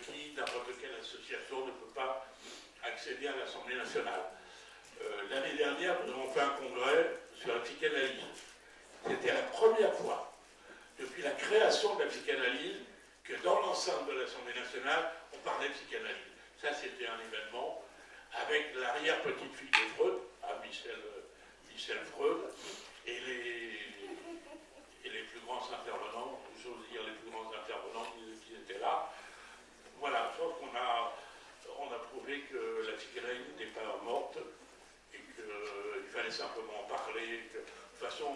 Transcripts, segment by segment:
qui, n'importe quelle association ne peut pas accéder à l'Assemblée nationale. L'année dernière, nous avons fait un congrès sur la psychanalyse. C'était la première fois, depuis la création de la psychanalyse, que dans l'enceinte de l'Assemblée nationale, on parlait de psychanalyse. Ça, c'était un événement avec l'arrière-petite-fille de Freud, Michel Freud, et les plus grands intervenants, j'ose dire les plus grands intervenants qui étaient là. Voilà, je pense qu'on a prouvé que la psychanalyse n'était pas morte et qu'il fallait simplement en parler. De toute façon,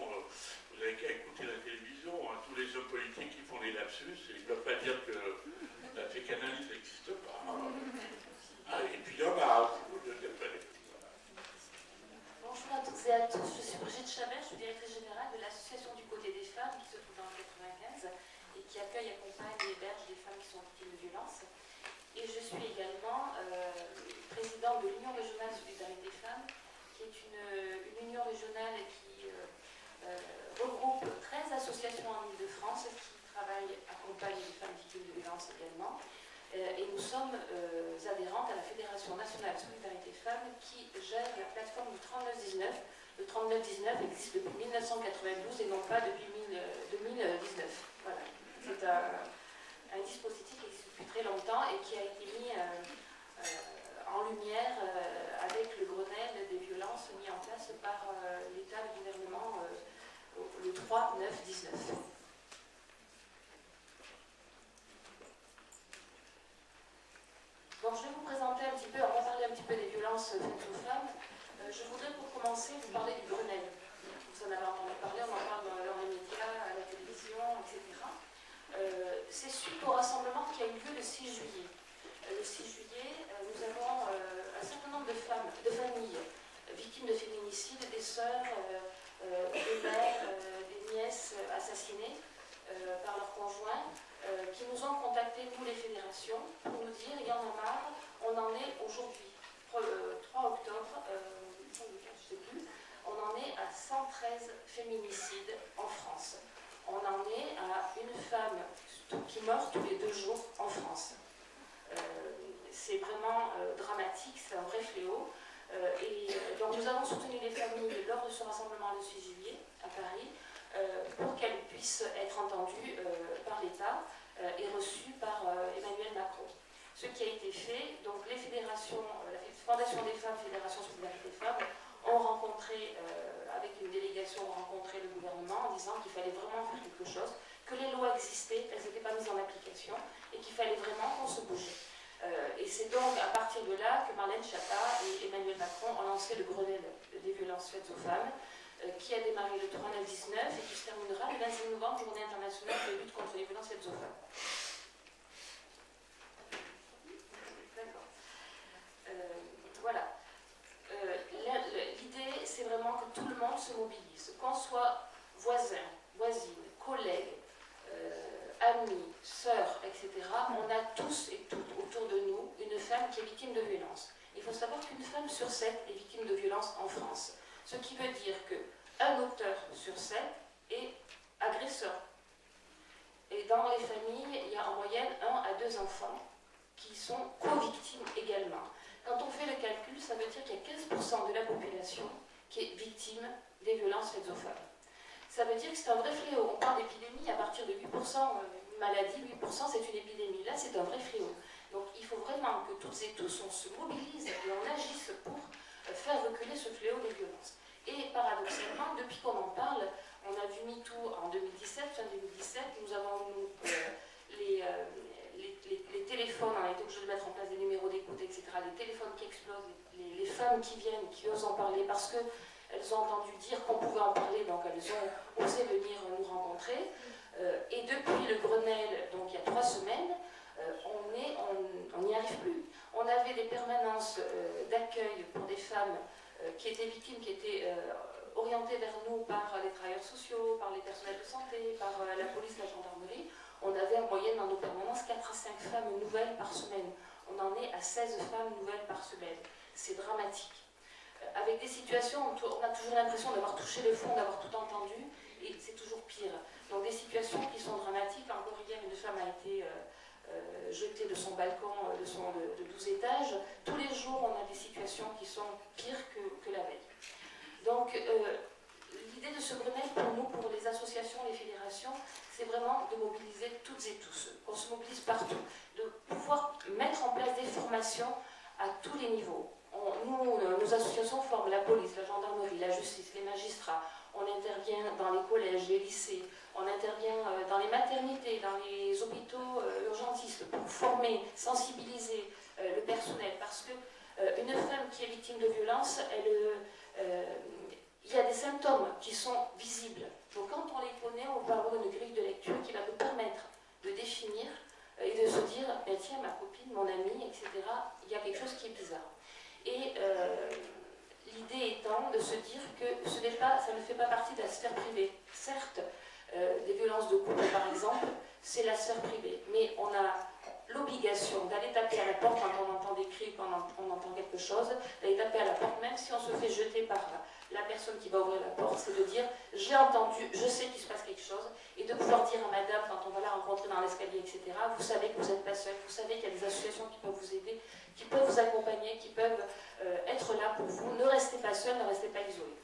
vous n'avez qu'à écouter la télévision, hein, tous les hommes politiques qui font les lapsus, ils ne peuvent pas dire que la psychanalyse n'existe pas. Ah, et puis il y en a beaucoup de dépressifs. Bonjour à toutes et à tous, je suis Brigitte Chabert, je suis directrice générale de l'association du côté des femmes qui se trouve dans le 95 et qui accueille, accompagne et héberge des femmes qui sont victimes de violences. Et je suis également présidente de l'Union régionale Solidarité Femmes, qui est une union régionale qui regroupe 13 associations en Ile-de-France qui travaillent, accompagnent les femmes victimes de violences également. Et nous sommes adhérentes à la Fédération nationale Solidarité Femmes qui gère la plateforme du 3919. Le 3919 existe depuis 1992 et non pas depuis 2019. Voilà. C'est un dispositif qui existe depuis très longtemps et qui a été mis en lumière avec le Grenelle des violences mis en place par l'État, le gouvernement, le 3-9-19. Donc je vais vous présenter un petit peu, on va parler un petit peu des violences faites aux femmes. Je voudrais pour commencer vous parler du Grenelle. Vous en avez entendu parler, on en parle dans les médias, à la télévision, etc. C'est suite au rassemblement qui a eu lieu le 6 juillet. Le 6 juillet, nous avons un certain nombre de femmes, de familles victimes de féminicide, des sœurs, des mères, des nièces assassinées par leurs conjoints, qui nous ont contactés, nous les fédérations, pour nous dire il y en a marre, on en est aujourd'hui, 3 octobre, je ne sais plus, on en est à 113 féminicides en France. On en est à une femme qui meurt tous les 2 jours en France. C'est vraiment dramatique, c'est un vrai fléau. Et donc nous avons soutenu les familles lors de ce rassemblement le 6 juillet à Paris pour qu'elles puissent être entendues par l'État et reçues par Emmanuel Macron. Ce qui a été fait, donc les fédérations, la Fondation des femmes, Fédération Solidarité Femmes, ont rencontré, avec une délégation, le gouvernement en disant qu'il fallait vraiment faire quelque chose, que les lois existaient, elles n'étaient pas mises en application et qu'il fallait vraiment qu'on se bouge. Et c'est donc à partir de là que Marlène Schiappa et Emmanuel Macron ont lancé le Grenelle des violences faites aux femmes, qui a démarré le 3-9-19 et qui se terminera le 25 novembre, Journée internationale de lutte contre les violences faites aux femmes. D'accord. Voilà. L'idée, c'est vraiment que tout le monde se mobilise, qu'on soit voisin, voisine, collègue, amis, sœurs, etc. On a tous et toutes autour de nous une femme qui est victime de violence. Il faut savoir qu'une femme sur 7 est victime de violence en France. Ce qui veut dire qu'un auteur sur 7 est agresseur. Et dans les familles, il y a en moyenne 1 à 2 enfants qui sont co-victimes également. Quand on fait le calcul, ça veut dire qu'il y a 15% de la population qui est victime des violences faites aux femmes. Ça veut dire que c'est un vrai fléau. On parle d'épidémie à partir de 8%, une maladie, 8% c'est une épidémie. Là, c'est un vrai fléau. Donc il faut vraiment que toutes et tous, on se mobilise et on agisse pour faire reculer ce fléau des violences. Et paradoxalement, depuis qu'on en parle, on a vu MeToo en 2017, fin 2017, nous avons les téléphones, on a été obligé de mettre en place des numéros d'écoute, etc. Les téléphones qui explosent, les femmes qui viennent, qui osent en parler parce qu'elles ont entendu dire qu'on pouvait en parler, donc elles ont osé venir nous rencontrer. Et depuis le Grenelle, donc il y a 3 semaines, on n'y arrive plus. On avait des permanences d'accueil pour des femmes qui étaient victimes, qui étaient orientées vers nous par les travailleurs sociaux, par les personnels de santé, par la police, la gendarmerie. On avait en moyenne dans nos permanences 4 à 5 femmes nouvelles par semaine. On en est à 16 femmes nouvelles par semaine. C'est dramatique. Avec des situations où on a toujours l'impression d'avoir touché le fond, d'avoir tout entendu, et c'est toujours pire. Donc des situations qui sont dramatiques. Encore hier, une femme a été jetée de son son balcon de 12 étages. Tous les jours, on a des situations qui sont pires que la veille. Donc, l'idée de ce Grenelle, pour nous, pour les associations, les fédérations, c'est vraiment de mobiliser toutes et tous, qu'on se mobilise partout, de pouvoir mettre en place des formations à tous les niveaux. Nos associations forment la police, la gendarmerie, la justice, les magistrats. On intervient dans les collèges, les lycées, on intervient dans les maternités, dans les hôpitaux urgentistes pour former, sensibiliser le personnel. Parce qu'une femme qui est victime de violence, il y a des symptômes qui sont visibles. Donc quand on les connaît, on peut avoir une grille de lecture qui va nous permettre de définir et de se dire, ben tiens, ma copine, mon amie, etc., il y a quelque chose qui est bizarre. Et l'idée étant de se dire que ça ne fait pas partie de la sphère privée. Certes, des violences de couple, par exemple, c'est la sphère privée, mais on a l'obligation d'aller taper à la porte quand on entend des cris, quand on entend quelque chose, d'aller taper à la porte, même si on se fait jeter par la personne qui va ouvrir la porte, c'est de dire « j'ai entendu, je sais qu'il se passe quelque chose », et de pouvoir dire à madame, quand on va la rencontrer dans l'escalier, etc., vous savez que vous n'êtes pas seul, vous savez qu'il y a des associations qui peuvent vous aider, qui peuvent vous accompagner, qui peuvent être là pour vous. Ne restez pas seul, ne restez pas isolé.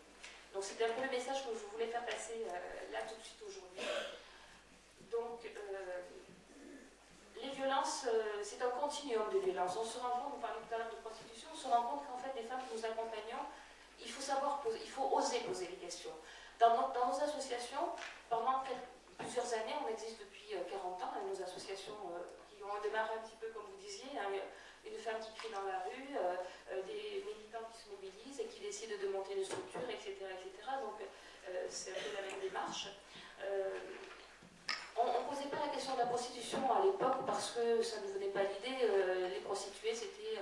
Donc c'était un peu le message que je voulais faire passer là tout de suite aujourd'hui. Donc les violences, c'est un continuum de violences. On se rend compte, vous parliez tout à l'heure de prostitution, on se rend compte qu'en fait les femmes que nous accompagnons, il faut oser poser les questions. Dans nos associations, pendant plusieurs années, on existe depuis 40 ans, nos associations qui ont démarré un petit peu comme vous disiez, une femme qui crie dans la rue, des militants qui se mobilisent et qui décident de monter une structure, etc. Donc c'est un peu la même démarche. On ne posait pas la question de la prostitution à l'époque parce que ça ne venait pas l'idée. Les prostituées, c'était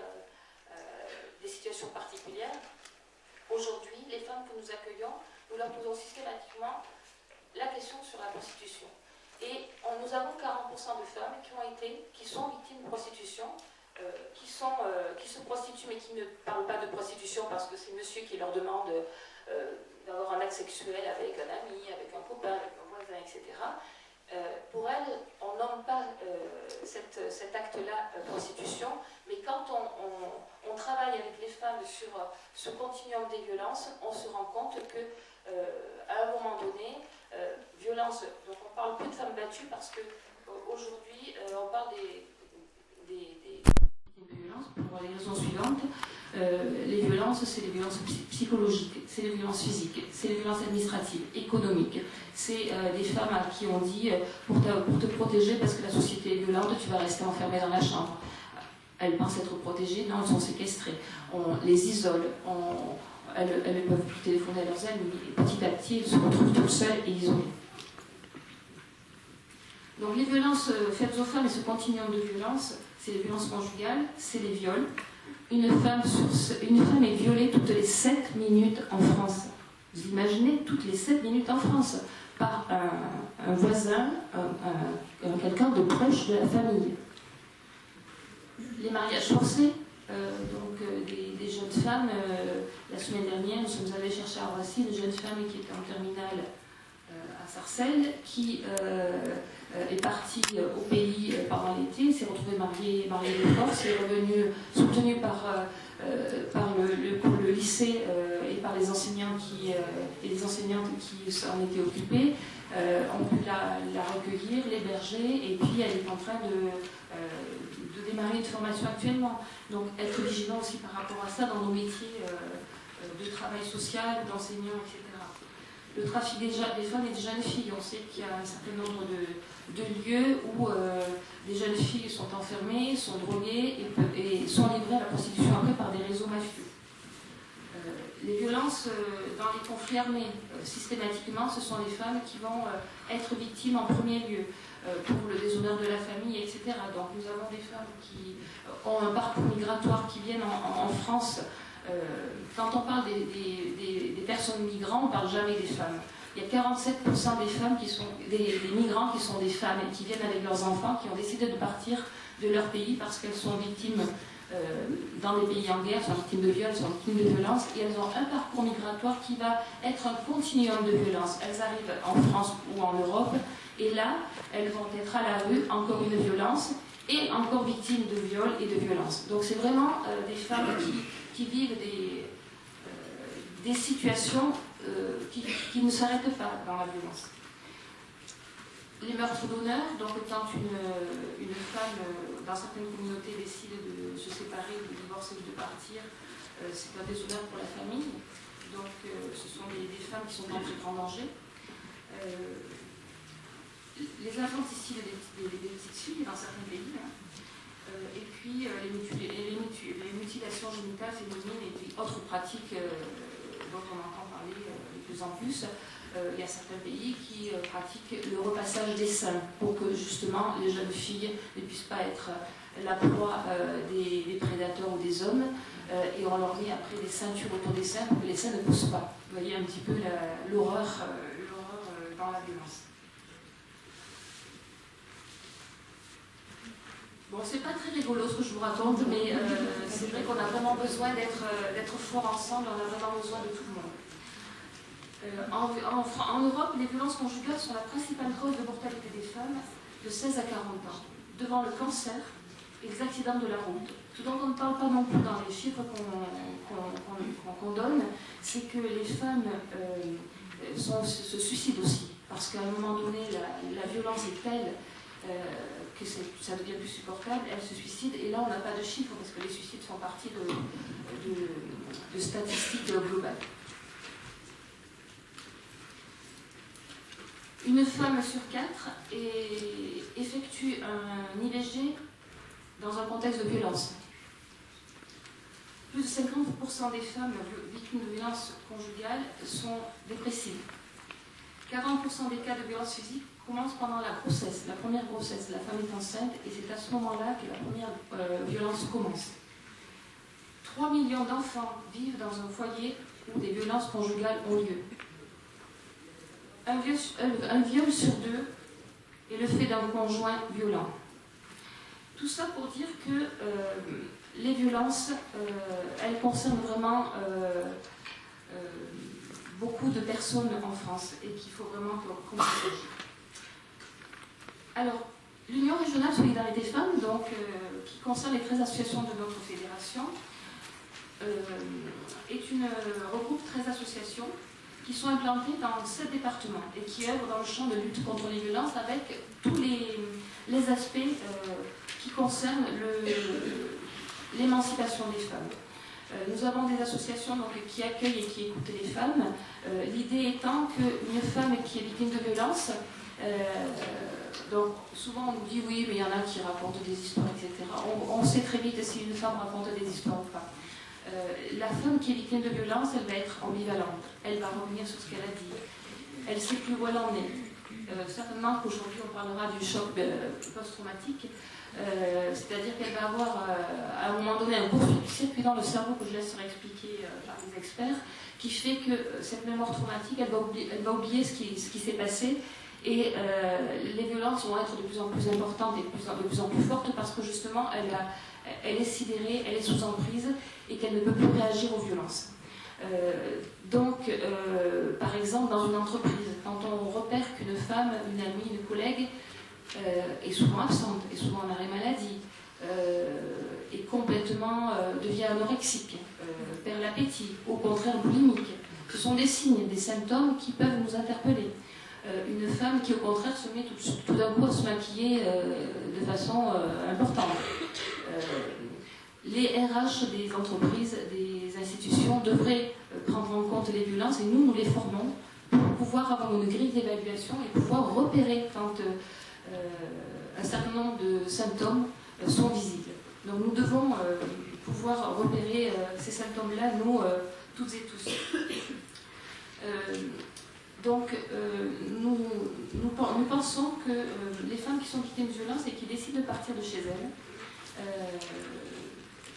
des situations particulières. Aujourd'hui, les femmes que nous accueillons, nous leur posons systématiquement la question sur la prostitution. Et nous avons 40% de femmes qui sont victimes de prostitution, qui se prostituent mais qui ne parlent pas de prostitution parce que c'est monsieur qui leur demande d'avoir un acte sexuel avec un ami, avec un copain, avec un voisin, etc. Pour elles, on nomme pas cet acte-là prostitution, mais quand on travaille avec les femmes sur ce continuum des violences, on se rend compte que à un moment donné, violence, donc on parle plus de femmes battues parce que aujourd'hui on parle des violences pour les raisons suivantes. Les violences, c'est les violences psychologiques, c'est les violences physiques, c'est les violences administratives, économiques. C'est des femmes à qui on dit pour te protéger parce que la société est violente, tu vas rester enfermée dans la chambre. Elles pensent être protégées, non, elles sont séquestrées. On les isole, elles ne peuvent plus téléphoner à leurs amis, et petit à petit, elles se retrouvent toutes seules et isolées. Donc les violences faites aux femmes et ce continuum de violences, c'est les violences conjugales, c'est les viols. Une femme est violée toutes les 7 minutes en France. Vous imaginez, toutes les 7 minutes en France, par un voisin, quelqu'un de proche de la famille. Les mariages forcés, des jeunes femmes, la semaine dernière, nous sommes allés chercher à Roissy une jeune femme qui était en terminale à Sarcelles, qui est partie au pays pendant l'été, s'est retrouvée mariée de force, est revenue soutenue par le lycée et par les enseignants et les enseignantes qui en étaient occupées, ont pu la recueillir, l'héberger, et puis elle est en train de démarrer une formation actuellement. Donc être vigilant aussi par rapport à ça dans nos métiers de travail social, d'enseignants, etc. Le trafic des femmes et des jeunes filles, on sait qu'il y a un certain nombre de lieux où des jeunes filles sont enfermées, sont droguées et sont livrées à la prostitution après par des réseaux mafieux. Les violences dans les conflits armés, systématiquement, ce sont les femmes qui vont être victimes en premier lieu pour le déshonneur de la famille, etc. Donc nous avons des femmes qui ont un parcours migratoire, qui viennent en France. Quand on parle des personnes migrantes, on ne parle jamais des femmes. Il y a 47% des femmes qui sont des migrants qui sont des femmes et qui viennent avec leurs enfants, qui ont décidé de partir de leur pays parce qu'elles sont victimes dans des pays en guerre, sont victimes de viols, sont victimes de violences, et elles ont un parcours migratoire qui va être un continuum de violence. Elles arrivent en France ou en Europe, et là, elles vont être à la rue, encore une violence, et encore victimes de viols et de violences. Donc c'est vraiment des femmes qui vivent des situations qui ne s'arrêtent pas dans la violence. Les meurtres d'honneur, donc quand une femme dans certaines communautés décide de se séparer, de divorcer ou de partir, c'est un déshonneur pour la famille. Donc ce sont des femmes qui sont en très grand danger. Les infanticides des petites filles dans certains pays, et puis les mutilations génitales féminines et puis autres pratiques dont on entend parler de plus en plus. Il y a certains pays qui pratiquent le repassage des seins pour que justement les jeunes filles ne puissent pas être la proie des prédateurs ou des hommes, et on leur met après des ceintures autour des seins pour que les seins ne poussent pas. Vous voyez un petit peu l'horreur dans la violence. Bon, c'est pas très rigolo ce que je vous raconte, mais c'est vrai qu'on a vraiment besoin d'être forts ensemble, on a vraiment besoin de tout le monde. En Europe, les violences conjugales sont la principale cause de mortalité des femmes de 16 à 40 ans, devant le cancer et les accidents de la route. Ce dont on ne parle pas non plus dans les chiffres qu'on donne, c'est que les femmes se suicident aussi, parce qu'à un moment donné, la violence est telle que ça devient plus supportable, elles se suicident, et là on n'a pas de chiffres, parce que les suicides font partie de statistiques globales. Une femme sur 4 effectue un IVG dans un contexte de violence. Plus de 50% des femmes victimes de violences conjugales sont dépressives. 40% des cas de violence physique commencent pendant la grossesse, la première grossesse. La femme est enceinte et c'est à ce moment-là que la première violence commence. 3 millions d'enfants vivent dans un foyer où des violences conjugales ont lieu. Un viol sur 2 est le fait d'un conjoint violent. Tout ça pour dire que les violences, elles concernent vraiment beaucoup de personnes en France et qu'il faut vraiment qu'on s'agisse. Alors, l'Union régionale Solidarité Femmes, donc, qui concerne les 13 associations de notre fédération, regroupe 13 associations qui sont implantées dans 7 départements et qui œuvrent dans le champ de lutte contre les violences avec tous les aspects qui concernent l'émancipation des femmes. Nous avons des associations donc, qui accueillent et qui écoutent les femmes. L'idée étant qu'une femme qui est victime de violence, donc souvent on nous dit oui, mais il y en a qui racontent des histoires, etc. On sait très vite si une femme raconte des histoires ou pas. La femme qui est victime de violence, elle va être ambivalente. Elle va revenir sur ce qu'elle a dit. Elle ne sait plus où elle en est. Certainement qu'aujourd'hui on parlera du choc post-traumatique. C'est-à-dire qu'elle va avoir à un moment donné un court-circuit dans le cerveau que je laisserai expliquer par les experts, qui fait que cette mémoire traumatique, elle va oublier ce qui s'est passé, et les violences vont être de plus en plus importantes et de plus en plus fortes parce que justement elle est sidérée, elle est sous emprise et qu'elle ne peut plus réagir aux violences. Par exemple, dans une entreprise, quand on repère qu'une femme, une amie, une collègue est souvent absente, est souvent en arrêt maladie, et complètement devient anorexique, perd l'appétit, au contraire boulimique. Ce sont des signes, des symptômes qui peuvent nous interpeller. Une femme qui au contraire se met tout d'un coup à se maquiller de façon importante. Les RH des entreprises, des institutions devraient prendre en compte les violences et nous les formons pour pouvoir avoir une grille d'évaluation et pouvoir repérer quand un certain nombre de symptômes sont visibles. Donc nous devons pouvoir repérer ces symptômes-là, nous, toutes et tous. Nous pensons que les femmes qui sont victimes de violences et qui décident de partir de chez elles,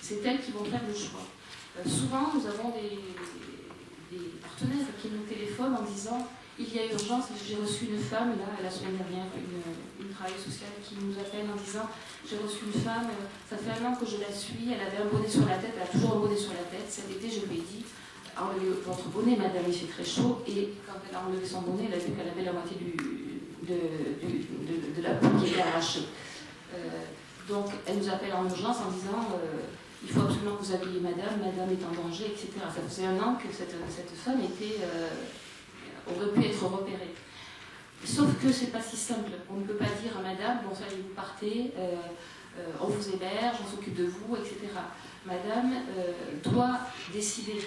c'est elles qui vont faire le choix. Souvent, nous avons des partenaires qui nous téléphonent en disant « Il y a urgence, j'ai reçu une femme, là, la semaine dernière, une travailleuse sociale qui nous appelle en disant « J'ai reçu une femme, ça fait 1 an que je la suis, elle avait un bonnet sur la tête, elle a toujours un bonnet sur la tête. Cet été, je lui ai dit « Enlevez votre bonnet, madame, il fait très chaud. » Et quand elle a enlevé son bonnet, elle a vu qu'elle avait la moitié de la peau qui était arrachée. Donc elle nous appelle en urgence en disant il faut absolument que vous appeliez madame, madame est en danger, etc. Ça faisait un an que cette femme aurait pu être repérée. Sauf que c'est pas si simple. On ne peut pas dire à madame, bon ça y est, vous partez, on vous héberge, on s'occupe de vous, etc. Madame doit décider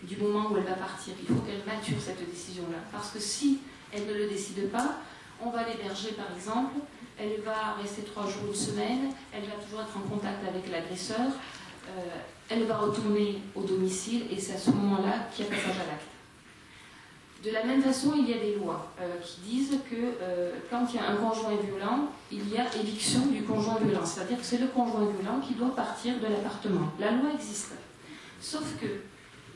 du moment où elle va partir. Il faut qu'elle mature cette décision-là. Parce que si elle ne le décide pas, on va l'héberger par exemple, elle va rester 3 jours, une semaine, elle va toujours être en contact avec l'agresseur, elle va retourner au domicile et c'est à ce moment-là qu'il y a passage à l'acte. De la même façon, il y a des lois qui disent que quand il y a un conjoint violent, il y a éviction du conjoint violent. C'est-à-dire que c'est le conjoint violent qui doit partir de l'appartement. La loi existe. Sauf que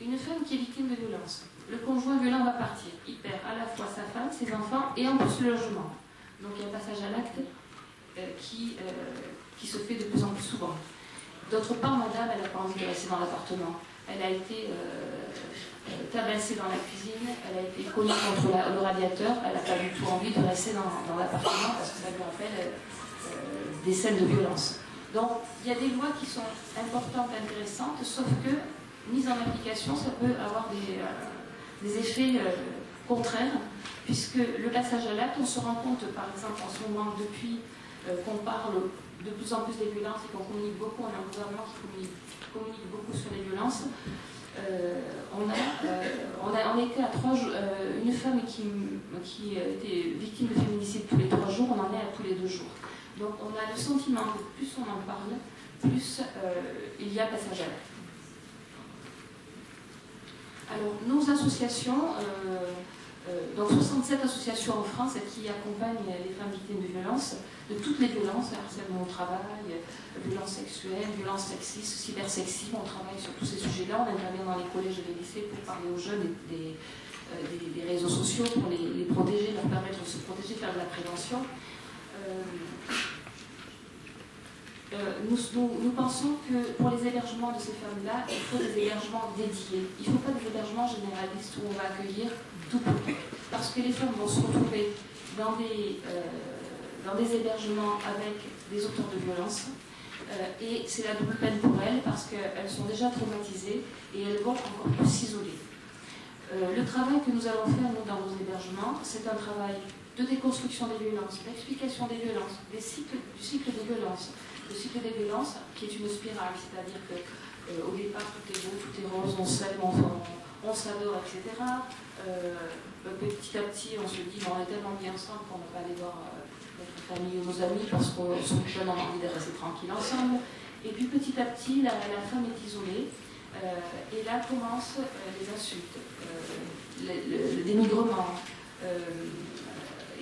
une femme qui est victime de violence, le conjoint violent va partir. Il perd à la fois sa femme, ses enfants et en plus le logement. Donc il y a un passage à l'acte qui se fait de plus en plus souvent. D'autre part, madame, elle n'a pas envie de rester dans l'appartement. Elle a été tabassée dans la cuisine, elle a été cognée contre le radiateur, elle n'a pas du tout envie de rester dans l'appartement parce que ça lui rappelle des scènes de violence. Donc il y a des lois qui sont importantes, intéressantes, sauf que, mise en application, ça peut avoir des effets contraires, puisque le passage à l'acte, on se rend compte, par exemple, en ce moment, depuis qu'on parle de plus en plus des violences et qu'on communique beaucoup, on a un gouvernement qui communique beaucoup sur les violences, on était à 3 jours, une femme qui était victime de féminicide tous les 3 jours, on en est à tous les 2 jours. Donc on a le sentiment que plus on en parle, plus il y a passage à l'acte. Alors, nos associations, donc 67 associations en France qui accompagnent les femmes victimes de violences, de toutes les violences, harcèlement au travail, violences sexuelles, violences sexistes, cybersexisme, on travaille sur tous ces sujets-là, on intervient dans les collèges et les lycées pour parler aux jeunes des réseaux sociaux, pour les protéger, leur permettre de se protéger, faire de la prévention. Nous pensons que pour les hébergements de ces femmes-là, il faut des hébergements dédiés. Il ne faut pas des hébergements généralistes où on va accueillir tout public. Parce que les femmes vont se retrouver dans des hébergements avec des auteurs de violences. Et c'est la double peine pour elles parce qu'elles sont déjà traumatisées et elles vont encore plus s'isoler. Le travail que nous allons faire, nous, dans nos hébergements, c'est un travail de déconstruction des violences, d'explication des violences, du cycle des violences. Le cycle des violences, qui est une spirale, c'est-à-dire qu'au départ, tout est beau, tout est rose, on s'aime, on s'adore, etc. Petit à petit, on se dit, on est tellement bien ensemble qu'on ne va pas aller voir notre famille ou nos amis parce qu'on se donne envie de rester tranquille ensemble. Et puis petit à petit, la femme est isolée. Et là commencent les insultes, le dénigrement.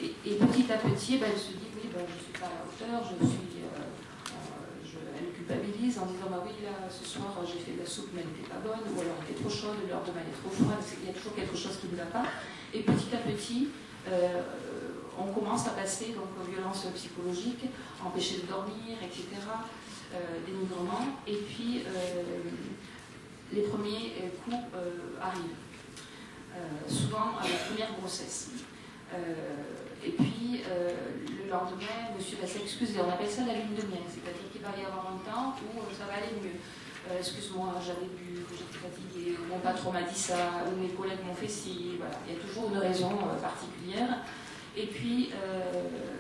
Et petit à petit, elle se dit, oui, je ne suis pas à la hauteur, elle culpabilise en disant, oui, là, ce soir, j'ai fait de la soupe, mais elle n'était pas bonne, ou alors elle était trop chaude, l'heure de elle est trop froide, il y a toujours quelque chose qui ne va pas. Et petit à petit, on commence à passer donc, aux violences psychologiques, empêcher de dormir, etc., dénigrement, et puis les premiers coups arrivent, souvent à la première grossesse. Et puis, le lendemain, monsieur va s'excuser. On appelle ça la lune de miel, c'est-à-dire qu'il va y avoir un temps où ça va aller mieux. Excuse-moi, j'avais bu, j'étais fatiguée, mon patron m'a dit ça, ou mes collègues m'ont fait ci. Voilà. Il y a toujours une raison particulière. Et puis,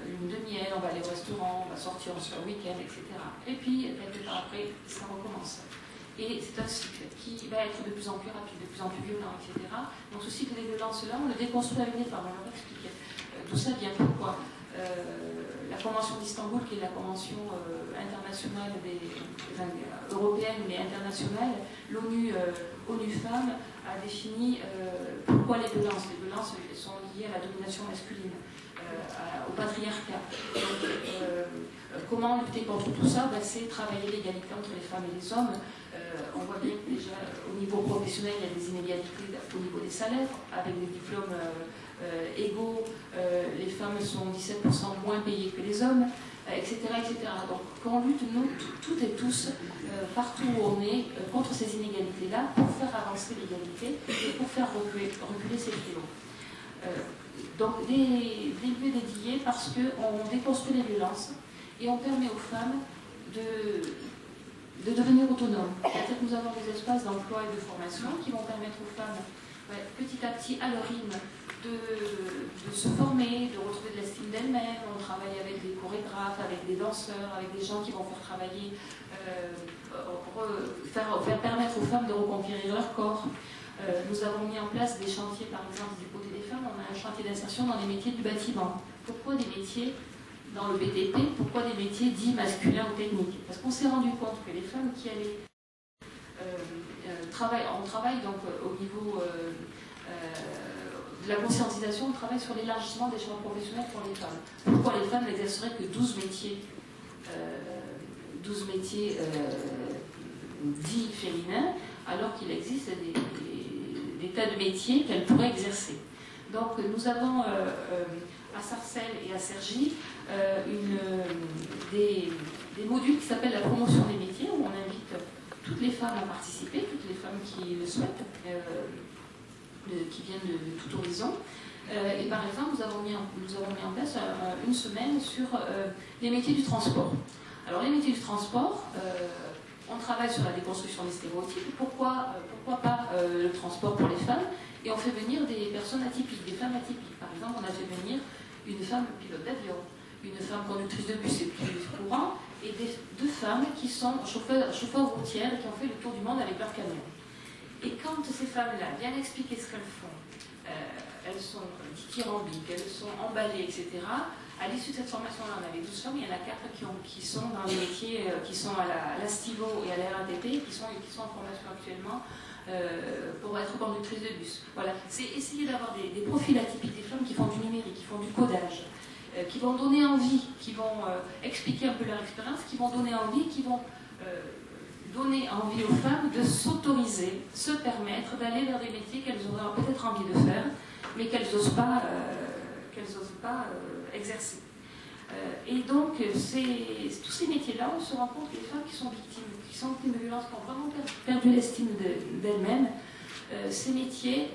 lune de miel, on va aller au restaurant, on va sortir, on se fait un week-end, etc. Et puis, quelques temps après, ça recommence. Et c'est un cycle qui va être de plus en plus rapide, de plus en plus violent, etc. Donc ce cycle des violences-là, on le déconstruit avec les femmes, on leur explique d'où ça vient, pourquoi. La Convention d'Istanbul, qui est la convention internationale, européenne mais internationale, l'ONU Femmes a défini pourquoi les violences. Les violences sont liées à la domination masculine, au patriarcat. Donc, comment lutter contre tout ça? C'est travailler l'égalité entre les femmes et les hommes. On voit bien que déjà au niveau professionnel, il y a des inégalités au niveau des salaires, avec des diplômes égaux, les femmes sont 17% moins payées que les hommes, etc., etc. Donc quand on lutte, nous, toutes et tous, partout où on est, contre ces inégalités-là, pour faire avancer l'égalité et pour faire reculer ces fléaux. Donc des lieux dédiés parce qu'on déconstruit les violences et on permet aux femmes de devenir autonomes. C'est-à-dire que nous avons des espaces d'emploi et de formation qui vont permettre aux femmes, petit à petit, à leur rythme, de se former, de retrouver de l'estime d'elles-mêmes. On travaille avec des chorégraphes, avec des danseurs, avec des gens qui vont faire travailler, faire permettre aux femmes de reconquérir leur corps. Nous avons mis en place des chantiers, par exemple, du côté des femmes, on a un chantier d'insertion dans les métiers du bâtiment. Pourquoi des métiers dans le BTP? Pourquoi des métiers dits masculins ou techniques? Parce qu'on s'est rendu compte que les femmes qui allaient on travaille donc au niveau de la conscientisation, on travaille sur l'élargissement des champs professionnels pour les femmes. Pourquoi les femmes n'exerceraient que 12 métiers dits féminins, alors qu'il existe des tas de métiers qu'elles pourraient exercer. Donc nous avons à Sarcelles et à Cergy des modules qui s'appellent la promotion des métiers, où on invite toutes les femmes à participer, toutes les femmes qui le souhaitent, qui viennent de tout horizon. Et par exemple, nous avons mis en place une semaine sur les métiers du transport. Alors les métiers du transport, on travaille sur la déconstruction des stéréotypes. Pourquoi pas le transport pour les femmes? Et on fait venir des personnes atypiques, des femmes atypiques. Par exemple, on a fait venir une femme pilote d'avion, une femme conductrice de bus, c'est plus courant, et deux femmes qui sont chauffeurs routières et qui ont fait le tour du monde avec leur camion. Et quand ces femmes-là viennent expliquer ce qu'elles font, elles sont dithyrambiques, elles sont emballées, etc. À l'issue de cette formation-là, on avait 12 femmes, il y en a 4 qui sont dans les métiers, qui sont à la STIVO et à la RATP, qui sont en formation actuellement pour être conductrices de bus. Voilà, c'est essayer d'avoir des profils atypiques, des femmes qui font du numérique, qui font du codage, qui vont donner envie, qui vont expliquer un peu leur expérience, qui vont donner envie, qui vont donner envie aux femmes de s'autoriser, se permettre d'aller vers des métiers qu'elles auraient peut-être envie de faire, mais qu'elles n'osent pas, exercer. Et donc, tous ces métiers-là, on se rend compte que les femmes qui sont victimes de violences, qui ont vraiment perdu l'estime d'elles-mêmes, ces métiers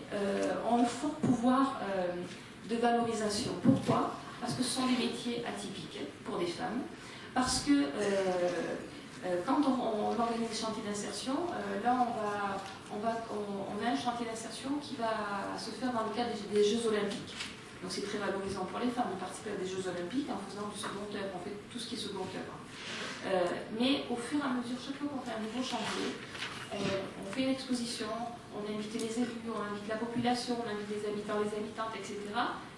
ont un fort pouvoir de valorisation. Pourquoi? Parce que ce sont des métiers atypiques pour des femmes, parce que quand on organise des chantiers d'insertion, là on a un chantier d'insertion qui va se faire dans le cadre des Jeux Olympiques. Donc c'est très valorisant pour les femmes de participer à des Jeux Olympiques en faisant du second œuvre, on fait tout ce qui est second œuvre. Mais au fur et à mesure, chaque fois qu'on fait un nouveau chantier, on fait une exposition, on invite les élus, on invite la population, on invite les habitants, les habitantes, etc.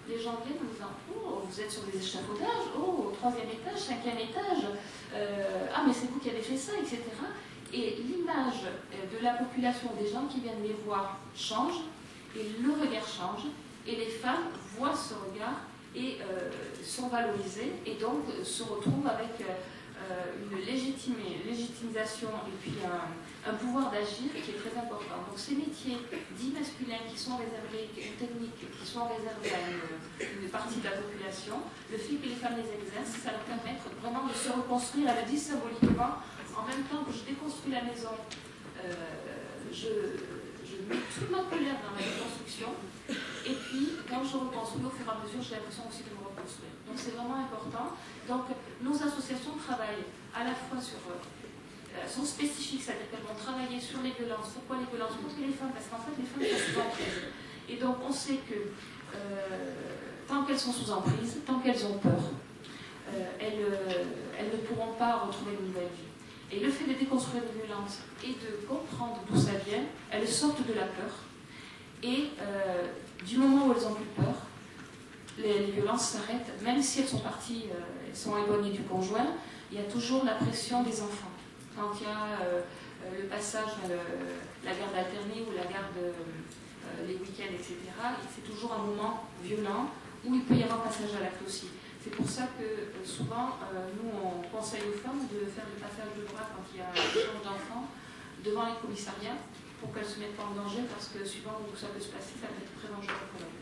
Les gens viennent en disant « Oh, vous êtes sur des échafaudages, oh, 3e étage, 5e étage, ah, mais c'est vous qui avez fait ça, etc. » Et l'image de la population, des gens qui viennent les voir, change, et le regard change, et les femmes voient ce regard et sont valorisées, et donc se retrouvent avec une légitimisation et puis un pouvoir d'agir qui est très important. Donc ces métiers dits masculins qui sont réservés, techniques, qui sont réservés à une partie de la population, le fait que les femmes les exercent, ça leur permet vraiment de se reconstruire, elle le dit symboliquement, en même temps que je déconstruis la maison, je mets toute ma colère dans ma déconstruction, et puis quand je reconstruis au fur et à mesure, j'ai l'impression aussi de me reconstruire. Donc c'est vraiment important. Donc nos associations travaillent à la fois sur sont spécifiques, c'est-à-dire qu'elles vont travailler sur les violences. Pourquoi les violences? Contre les femmes, parce qu'en fait les femmes sont sous emprise. Et donc on sait que tant qu'elles sont sous emprise, tant qu'elles ont peur, elles ne pourront pas retrouver une nouvelle vie. Et le fait de déconstruire les violences et de comprendre d'où ça vient, elles sortent de la peur. Et du moment où elles n'ont plus peur, les violences s'arrêtent, même si elles sont parties, elles sont éloignées du conjoint, il y a toujours la pression des enfants. Quand il y a le passage, la garde alternée ou la garde les week-ends, etc., c'est toujours un moment violent où il peut y avoir passage à l'acte aussi. C'est pour ça que souvent, nous, on conseille aux femmes de faire le passage de bras quand il y a un échange d'enfants devant les commissariats pour qu'elles ne se mettent pas en danger, parce que suivant où ça peut se passer, ça peut être très dangereux pour elles.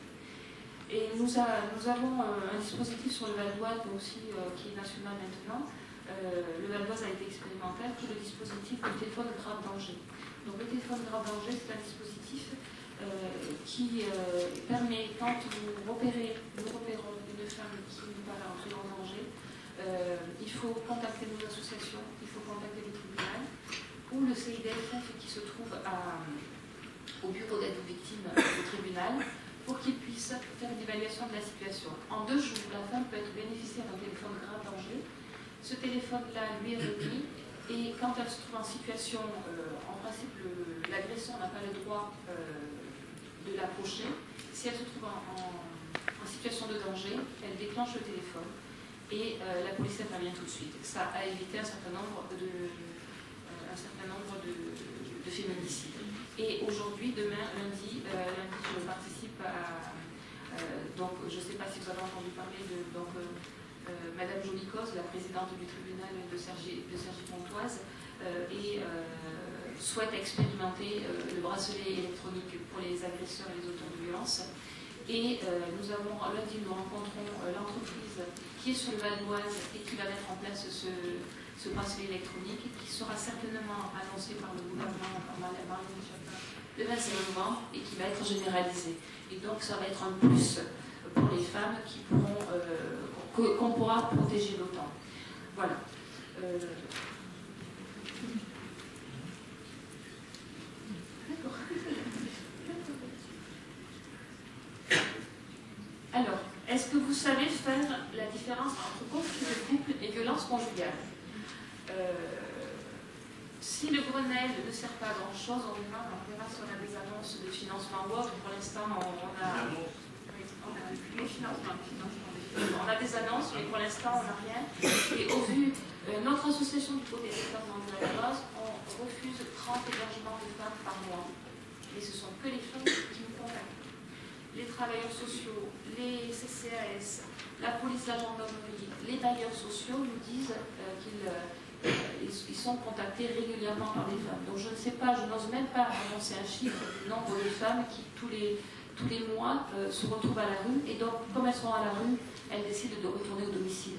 Et nous avons un dispositif sur le Val d'Oise aussi qui est national maintenant. Le Val d'Oise a été expérimental pour le dispositif du téléphone grave danger. Donc le téléphone grave danger, c'est un dispositif qui permet, quand nous repérons une femme qui nous paraît entrer en danger, il faut contacter nos associations, il faut contacter le tribunal ou le CIDFF qui se trouve au bureau d'aide aux victimes au tribunal pour qu'il puisse faire une évaluation de la situation. En 2 jours, la femme peut être bénéficiaire d'un téléphone grave danger. Ce téléphone-là lui est remis et quand elle se trouve en situation, en principe, l'agresseur n'a pas le droit de l'approcher. Si elle se trouve en situation de danger, elle déclenche le téléphone et la police intervient tout de suite. Ça a évité un certain nombre de féminicides. Et aujourd'hui, demain, lundi, je participe à... donc, je ne sais pas si vous avez entendu parler de Madame Jolicos, la présidente du tribunal de Cergy-Pontoise, souhaite expérimenter le bracelet électronique pour les agresseurs et les auteurs de violences. Et lundi, nous rencontrons l'entreprise qui est sur le Val d'Oise et qui va mettre en place ce bracelet électronique qui sera certainement annoncé par le gouvernement, par Marlène Schiappa, le 25 novembre et qui va être généralisé. Et donc ça va être un plus pour les femmes qui pourront, qu'on pourra protéger d'autant. Voilà. Alors, est-ce que vous savez faire la différence entre conflit de couple et violence conjugale? Si le Grenelle ne sert pas à grand-chose, on verra si on a des annonces de financement ou autre. Pour l'instant, on a des annonces, mais pour l'instant, on n'a rien. Et au vu, notre association du côté des femmes dans la Valoise, on refuse 30 hébergements de femmes par mois. Et ce sont que les femmes qui nous contactent. Les travailleurs sociaux, les CCAS, la police, la gendarmerie, les bailleurs sociaux nous disent qu'ils sont contactés régulièrement par des femmes. Donc je ne sais pas, je n'ose même pas annoncer un chiffre du nombre de femmes qui tous les mois se retrouvent à la rue. Et donc, comme elles sont à la rue, elles décident de retourner au domicile.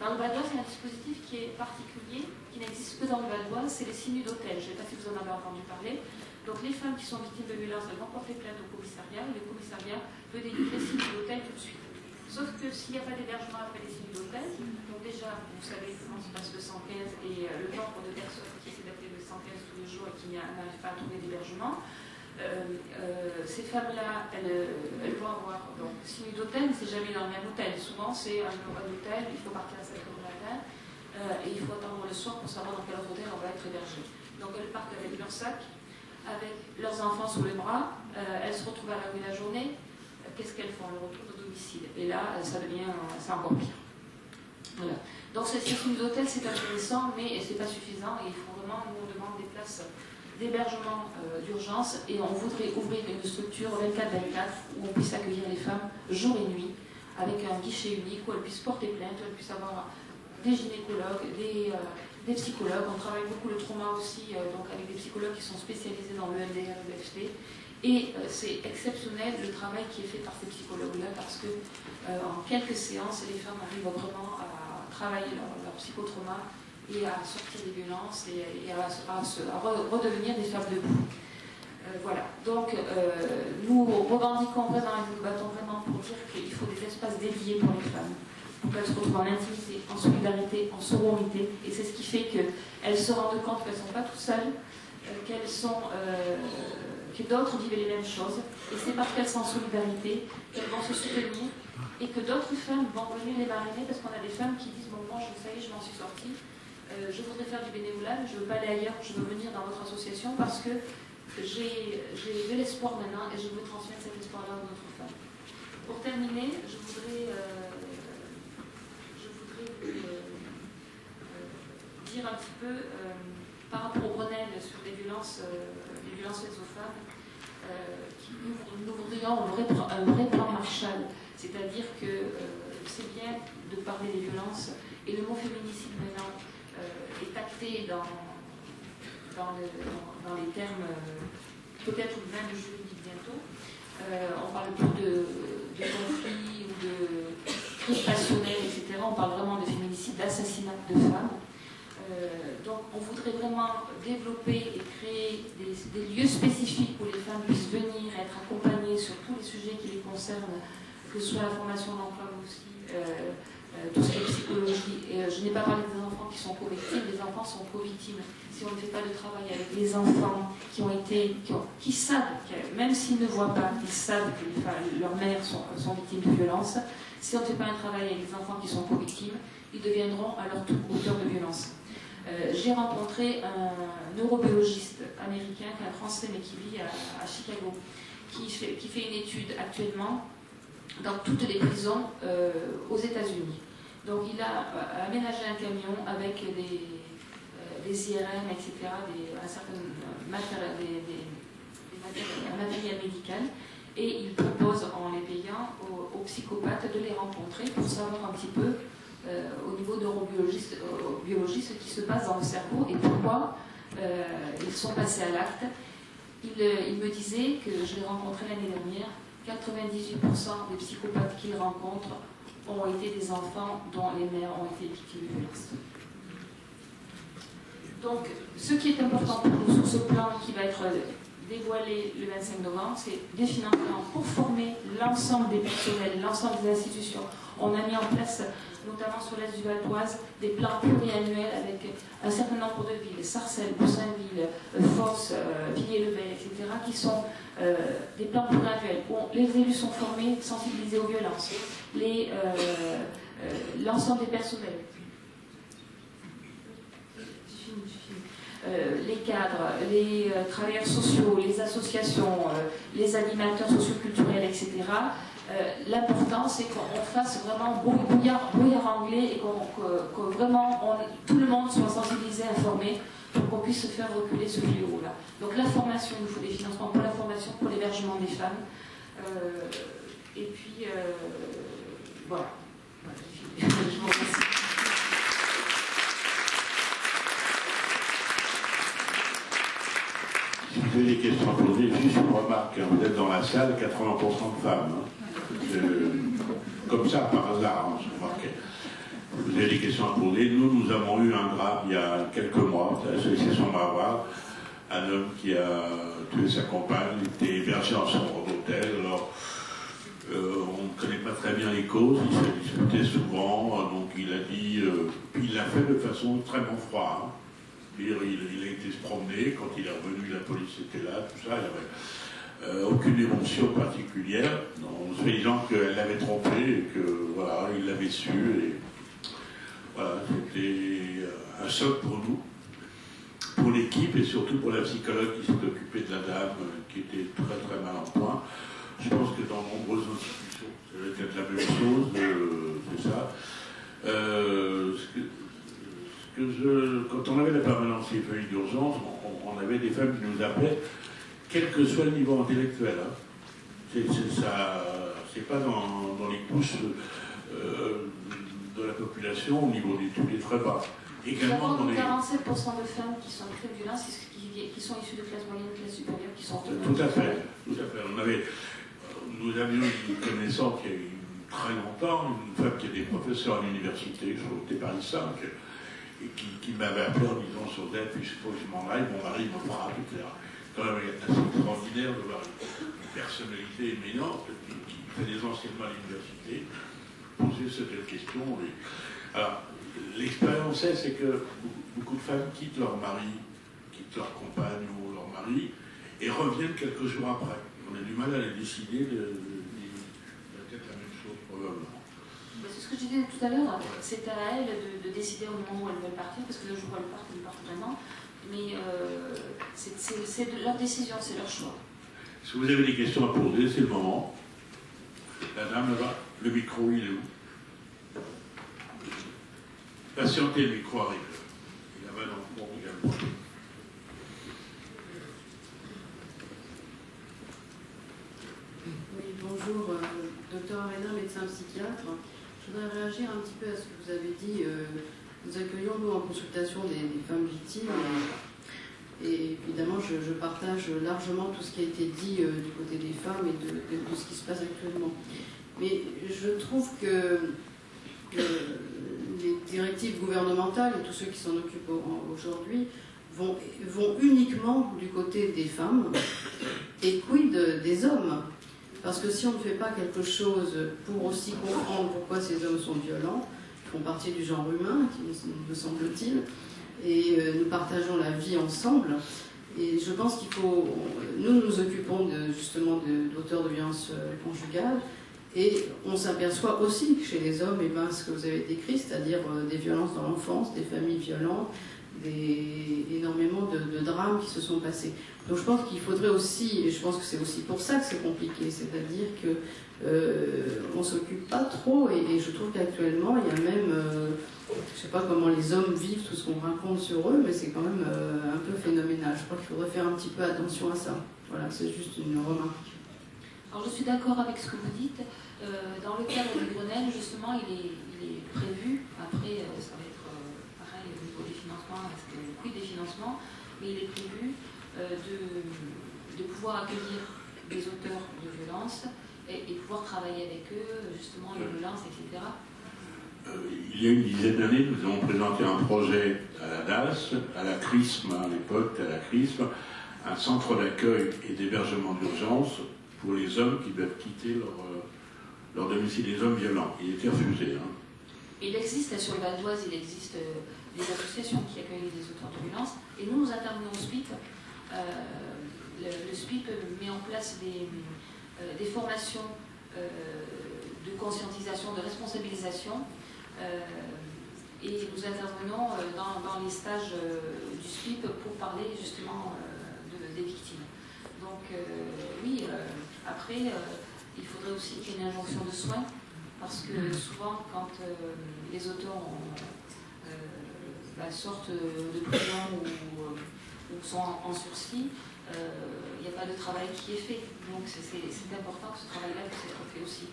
Dans le Val d'Oise, il y a un dispositif qui est particulier, qui n'existe que dans le Val d'Oise, c'est les signes d'hôtel. Je ne sais pas si vous en avez entendu parler. Donc les femmes qui sont victimes de violences, elles vont porter plainte au commissariat, et le commissariat peut délivrer les signes d'hôtel tout de suite. Sauf que s'il n'y a pas d'hébergement après les signes d'hôtel, donc déjà, vous savez comment se passe le 115 et le nombre de personnes qui essaient d'appeler le 115 tous les jours et qui n'arrivent pas à trouver d'hébergement, ces femmes-là, elles vont avoir donc signes d'hôtel, mais c'est jamais dans le même hôtel. Souvent, c'est un hôtel, il faut partir à 7h du matin et il faut attendre le soir pour savoir dans quel autre hôtel on va être hébergé. Donc elles partent avec leur sac, avec leurs enfants sous les bras, elles se retrouvent à la rue la journée. Qu'est-ce qu'elles font? Elles retournent au domicile. Et là, c'est encore pire. Voilà. Donc ces signes d'hôtel, c'est intéressant, mais ce n'est pas suffisant. Et il faut vraiment, nous, on demande des places d'hébergement d'urgence et on voudrait ouvrir une structure 24/24 où on puisse accueillir les femmes jour et nuit avec un guichet unique où elles puissent porter plainte, où elles puissent avoir des gynécologues, des psychologues. On travaille beaucoup le trauma aussi, donc avec des psychologues qui sont spécialisés dans le MDR et le FT. Et c'est exceptionnel le travail qui est fait par ces psychologues-là parce que en quelques séances, les femmes arrivent vraiment à travailler leur psychotrauma et à sortir des violences et à redevenir des femmes debout. Voilà. Donc nous revendiquons vraiment et nous nous battons vraiment pour dire qu'il faut des espaces dédiés pour les femmes, pour qu'elles se retrouvent en intimité, en solidarité, en sororité. Et c'est ce qui fait qu'elles se rendent compte qu'elles ne sont pas toutes seules, qu'elles sont... que d'autres vivent les mêmes choses, et c'est parce qu'elles sont en solidarité qu'elles vont se soutenir, et que d'autres femmes vont venir les marrainer, parce qu'on a des femmes qui disent, bon, moi, ça y est, je m'en suis sortie, je voudrais faire du bénévolat, mais je ne veux pas aller ailleurs, je veux venir dans votre association, parce que j'ai de l'espoir maintenant, et je veux transmettre cet espoir-là aux autres femmes. Pour terminer, je voudrais dire un petit peu, par rapport au Grenelle sur les violences faites aux femmes, nous voudrions un vrai plan Marshall, c'est-à-dire que c'est bien de parler des violences, et le mot féminicide maintenant est acté dans les termes, peut-être même juridiques bientôt. On parle plus de conflits ou de crimes passionnels, etc. On parle vraiment de féminicide, d'assassinat de femmes. Donc on voudrait vraiment développer et créer des lieux spécifiques où les femmes puissent venir et être accompagnées sur tous les sujets qui les concernent, que ce soit la formation d'emploi, mais aussi tout ce qui est psychologie. Et je n'ai pas parlé des enfants qui sont co-victimes, les enfants sont co-victimes. Si on ne fait pas de travail avec les enfants qui savent, même s'ils ne voient pas, ils savent que leurs mères sont victimes de violences, si on ne fait pas un travail avec les enfants qui sont co-victimes, ils deviendront à leur tour auteurs de violences. J'ai rencontré un neurobiologiste américain, qui est un Français mais qui vit à Chicago, qui fait une étude actuellement dans toutes les prisons aux États-Unis. Donc il a aménagé un camion avec des IRM, etc., un certain matériel médical, et il propose, en les payant, aux psychopathes de les rencontrer pour savoir un petit peu au niveau neurobiologie ce qui se passe dans le cerveau et pourquoi ils sont passés à l'acte. Il me disait que je l'ai rencontré l'année dernière, 98% des psychopathes qu'il rencontre ont été des enfants dont les mères ont été victimes de violences. Donc, ce qui est important pour nous sur ce plan qui va être dévoilé le 25 novembre, c'est des financements pour former l'ensemble des personnels, l'ensemble des institutions. On a mis en place, notamment sur l'est du Val d'Oise, des plans pluriannuels avec un certain nombre de villes, Sarcelles, Boussainville, Fos, Villiers-le-Bel, etc., qui sont des plans pluriannuels où les élus sont formés, sensibilisés aux violences, l'ensemble des personnels. Les cadres, les travailleurs sociaux, les associations, les animateurs socioculturels, etc. L'important, c'est qu'on fasse vraiment brouillard anglais et que vraiment tout le monde soit sensibilisé, informé, pour qu'on puisse faire reculer ce fléau-là. Donc la formation, il nous faut des financements pour la formation, pour l'hébergement des femmes. Et puis, voilà. Je vous remercie. Si vous avez des questions à poser, juste une remarque, vous êtes dans la salle, 80% de femmes. Comme ça, par hasard, je remarquais. Vous avez des questions à poser. Nous avons eu un drame il y a quelques mois, à l'association Marvar, un homme qui a tué sa compagne, il était hébergé dans son hôtel. Alors, on ne connaît pas très bien les causes, il s'est disputé souvent, donc il a dit, puis il l'a fait de façon extrêmement froide. Il a été se promener, quand il est revenu, la police était là, tout ça, il n'y avait aucune émotion particulière, en se disant qu'elle l'avait trompé et que voilà, il l'avait su. Et voilà, c'était un choc pour nous, pour l'équipe et surtout pour la psychologue qui s'est occupée de la dame, qui était très très mal en point. Je pense que dans nombreuses institutions, ça va être la même chose, c'est ça. Quand on avait la permanence des feuilles d'urgence, on avait des femmes qui nous appelaient, quel que soit le niveau intellectuel. Hein. C'est pas dans les couches de la population, au niveau d'études, est très bas. Également dans les... 47% de femmes qui sont très violentes, qui sont issues de classe moyenne, de classe supérieure, qui sont... Tout à fait, tout à fait. Nous avions une connaissance qui a eu très longtemps, une femme qui était professeure à l'université, je crois que c'était Paris 5, et qui m'avait appelé en disant sur d'elle, puis je suppose que je m'en aille, mon mari me frappe, etc. Quand même, c'est assez extraordinaire de voir une personnalité éminente qui fait des enseignements à l'université, poser cette question. Alors, l'expérience c'est que beaucoup de femmes quittent leur mari, quittent leur compagne ou leur mari, et reviennent quelques jours après. On a du mal à les décider peut-être la même chose probablement. C'est ce que je disais tout à l'heure, c'est à elles de décider au moment où elles veulent partir, parce que le jour où elles partent vraiment, mais c'est leur décision, c'est leur choix. Si vous avez des questions à poser, c'est le moment. La dame là-bas, le micro, il est où? Patientez, le micro arrive. Il là-bas dans le fond également. Oui, bonjour, docteur Arena, médecin psychiatre. Je voudrais réagir un petit peu à ce que vous avez dit. Nous accueillons, nous, en consultation des femmes victimes. Et évidemment, je partage largement tout ce qui a été dit du côté des femmes et de ce qui se passe actuellement. Mais je trouve que les directives gouvernementales et tous ceux qui s'en occupent aujourd'hui vont uniquement du côté des femmes et quid des hommes. Parce que si on ne fait pas quelque chose pour aussi comprendre pourquoi ces hommes sont violents, font partie du genre humain, me semble-t-il, et nous partageons la vie ensemble. Et je pense qu'il faut... Nous nous occupons justement d'auteurs de violences conjugales, et on s'aperçoit aussi chez les hommes ce que vous avez décrit, c'est-à-dire des violences dans l'enfance, des familles violentes, énormément de drames qui se sont passés. Donc je pense qu'il faudrait aussi, et je pense que c'est aussi pour ça que c'est compliqué, c'est-à-dire que on ne s'occupe pas trop, et je trouve qu'actuellement il y a même, je ne sais pas comment les hommes vivent tout ce qu'on raconte sur eux, mais c'est quand même un peu phénoménal. Je crois qu'il faudrait faire un petit peu attention à ça. Voilà, c'est juste une remarque. Alors je suis d'accord avec ce que vous dites. Dans le cadre du Grenelle, justement, il est prévu, après ça va être pareil au niveau des financements, parce qu'il y a le prix des financements, mais il est prévu de pouvoir accueillir des auteurs de violences et pouvoir travailler avec eux, justement, les violences, etc. Il y a une dizaine d'années, nous avons présenté un projet à la DAS, à la CRISM, à l'époque, à la CRISM, un centre d'accueil et d'hébergement d'urgence pour les hommes qui doivent quitter leur domicile, les hommes violents. Il était refusé. Hein. Il existe, sur le Val d'Oise, il existe des associations qui accueillent des auteurs de violences, et nous intervenons au SPIP. Le SPIP met en place des formations de conscientisation, de responsabilisation, et nous intervenons dans les stages du SPIP pour parler justement des victimes. Donc oui, après, il faudrait aussi qu'il y ait une injonction de soins, parce que souvent quand les auteurs sortent de prison ou sont en sursis, il n'y a pas de travail qui est fait. Donc c'est important que ce travail-là puisse être fait aussi.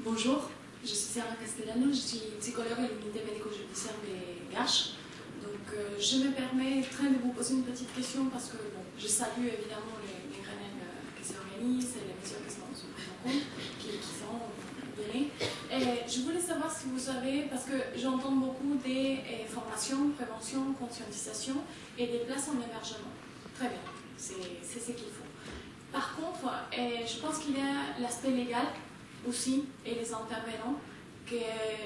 Bonjour, je suis Sarah Castellano, je suis psychologue à l'unité médico-judiciaire des GACH. Donc je me permettrai de vous poser une petite question parce que bon, je salue évidemment les Grenelles qui s'organisent et les mesures qui sont prises en compte, qui seront données. Et je voulais savoir si vous savez, parce que j'entends beaucoup des formations, prévention, conscientisation et des places en hébergement. Très bien, c'est ce qu'il faut. Par contre, je pense qu'il y a l'aspect légal aussi et les intervenants, que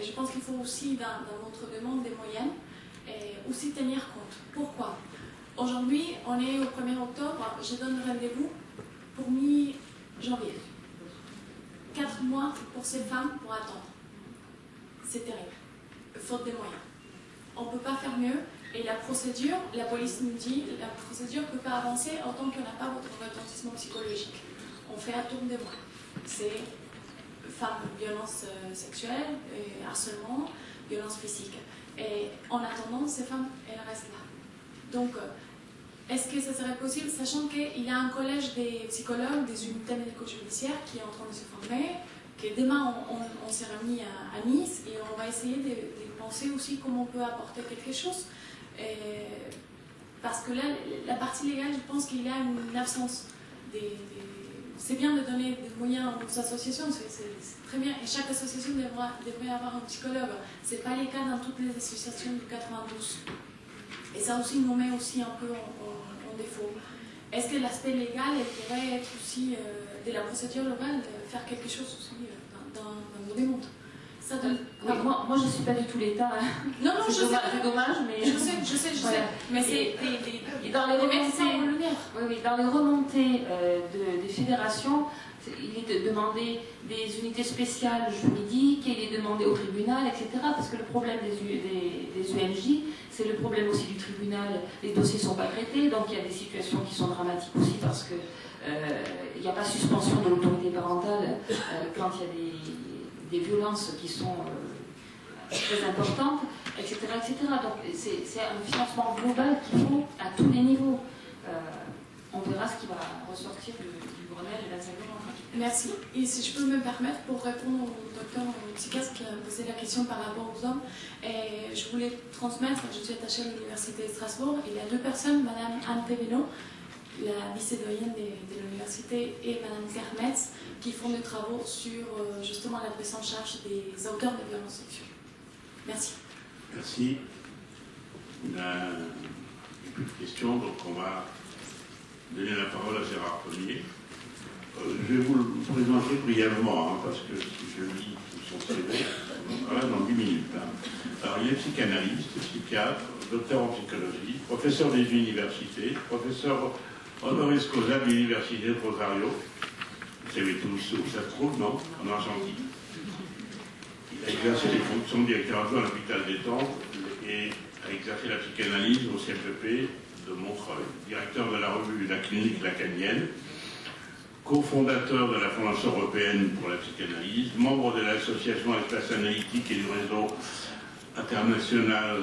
je pense qu'il faut aussi dans notre demande des moyens aussi tenir compte. Pourquoi? Aujourd'hui, on est au 1er octobre, je donne rendez-vous pour mi-janvier. 4 mois pour ces femmes pour attendre. C'est terrible. Faute de moyens. On ne peut pas faire mieux. Et la procédure, la police nous dit, la procédure ne peut pas avancer autant qu'on n'a pas votre retentissement psychologique. On fait un tour des mois. C'est femmes, violences sexuelles, harcèlement, violences physiques. Et en attendant, ces femmes, elles restent là. Donc, est-ce que ça serait possible, sachant qu'il y a un collège des psychologues, des unités médico-judiciaires qui est en train de se former, que demain on s'est réunis à Nice et on va essayer de penser aussi comment on peut apporter quelque chose. Parce que là, la partie légale, je pense qu'il y a une absence. C'est bien de donner des moyens aux associations, c'est très bien. Et chaque association devrait avoir un psychologue. Ce n'est pas le cas dans toutes les associations du 92. Et ça aussi nous met aussi un peu en défaut. Est-ce que l'aspect légal pourrait être aussi de la procédure locale, faire quelque chose aussi dans nos démontres? Moi, je ne suis pas du tout l'État. Hein. Non, c'est dommage, mais... Je sais. Voilà. Mais c'est dans les remontées des fédérations, il est demandé des unités spéciales juridiques, il est demandé au tribunal, etc. Parce que le problème des UMJ, c'est le problème aussi du tribunal. Les dossiers ne sont pas traités, donc il y a des situations qui sont dramatiques aussi parce que il n'y a pas suspension de l'autorité parentale quand il y a des violences qui sont très importantes, etc. Donc c'est un financement global qu'il faut à tous les niveaux. On verra ce qui va ressortir du Grenelle et la Zagon. Merci. Et si je peux me permettre, pour répondre au docteur psychiatre qui a posé la question par rapport aux hommes, je voulais transmettre, je suis attachée à l'Université de Strasbourg, il y a 2 personnes, Madame Anne Péveno, la vice-doyenne de l'université, et Madame Kermetz, qui font des travaux sur justement la prise en charge des auteurs de violences sexuelles. Merci. Merci. Il n'y a plus de questions, donc on va donner la parole à Gérard Premier. Je vais vous le présenter brièvement, hein, parce que si je lis son CV, voilà, dans 10 minutes. Hein. Alors, il est psychanalyste, psychiatre, docteur en psychologie, professeur des universités, professeur honoris causa de l'université de Rosario. Vous savez tous où ça se trouve, non? En Argentine. Il a exercé les fonctions de directeur adjoint à l'hôpital d'Étampes et a exercé la psychanalyse au CFEP de Montreuil, directeur de la revue La Clinique Lacanienne, cofondateur de la Fondation européenne pour la psychanalyse, membre de l'association Espace Analytique et du réseau international